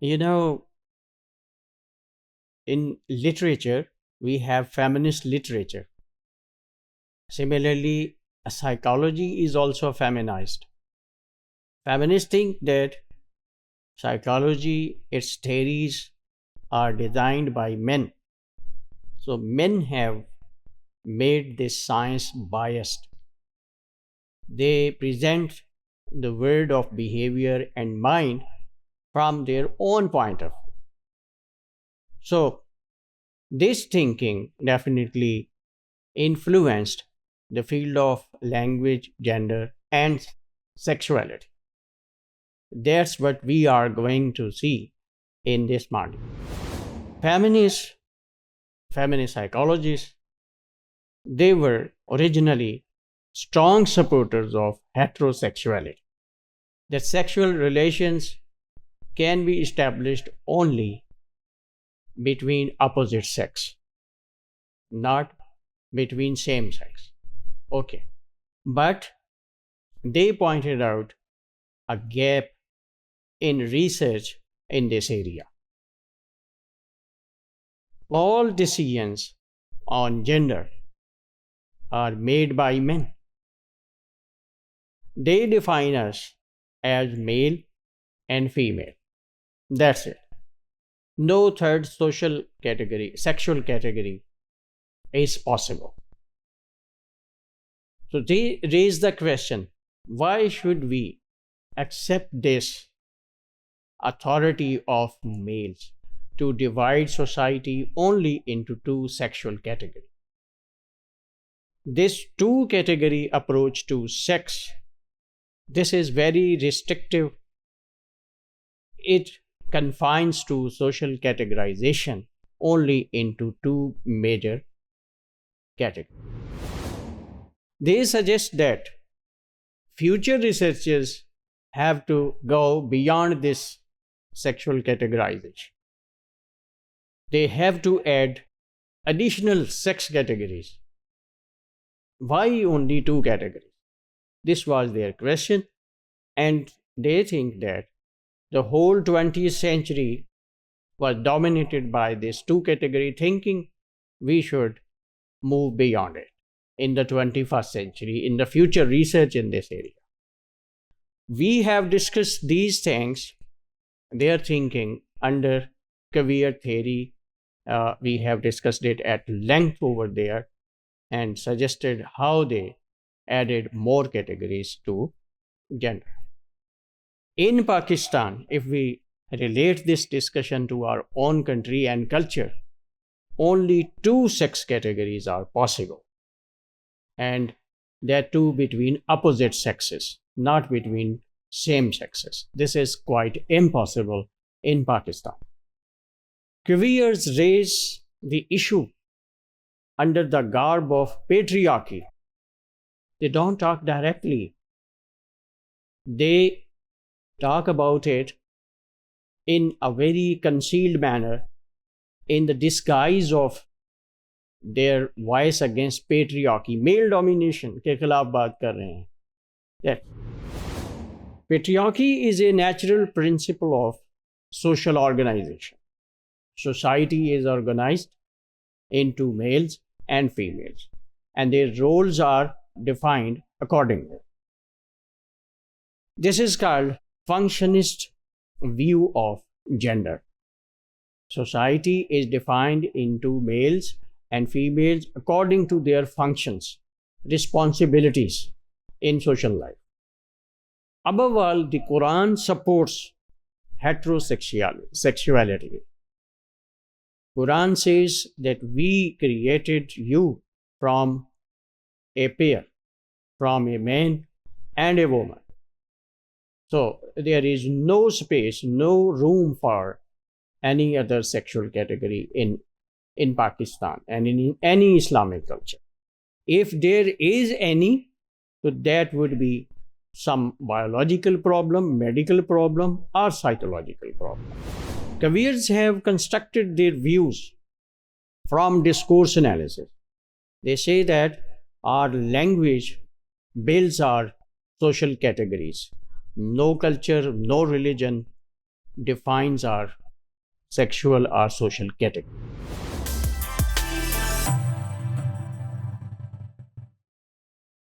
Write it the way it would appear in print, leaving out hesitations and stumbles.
You know, in literature, we have feminist literature. Similarly, psychology is also feminized. Feminists think that psychology, its theories are designed by men. So men have made this science biased. They present the world of behavior and mind from their own point of view. So this thinking definitely influenced the field of language, gender, and sexuality. That's what we are going to see in this module. Feminists, feminist psychologists, they were originally strong supporters of heterosexuality, that sexual relations can be established only between opposite sex, not between same sex. Okay. But they pointed out a gap in research in this area. All decisions on gender are made by men. They define us as male and female. That's it. No third social category, sexual category is possible. So they raise the question, why should we accept this authority of males to divide society only into two sexual categories? This two category approach to sex, this is very restrictive. It confines to social categorization only into two major categories. They suggest that future researchers have to go beyond this sexual categorization. They have to add additional sex categories. Why only two categories? This was their question, and they think that the whole 20th century was dominated by this two category thinking. We should move beyond it in the 21st century, in the future research in this area. We have discussed these things, their thinking under queer theory. We have discussed it at length over there and suggested how they added more categories to gender. In Pakistan, if we relate this discussion to our own country and culture, only two sex categories are possible, and that too between opposite sexes, not between same sexes. This is quite impossible in Pakistan. Queers raise the issue under the garb of patriarchy. They don't talk directly. They talk about it in a very concealed manner, in the disguise of their voice against patriarchy, male domination के खिलाफ बात कर रहे हैं. That patriarchy is a natural principle of social organization. Society is organized into males and females, and their roles are defined accordingly. This is called functionist view of gender. Society is defined into males and females according to their functions, responsibilities in social life. Above all, the Quran supports heterosexuality. Quran says that we created you from a pair, from a man and a woman. So there is no space, no room for any other sexual category in Pakistan and in any Islamic culture. If there is any, so that would be some biological problem, medical problem, or psychological problem. Queers have constructed their views from discourse analysis. They say that our language builds our social categories. No culture, no religion defines our sexual or social category.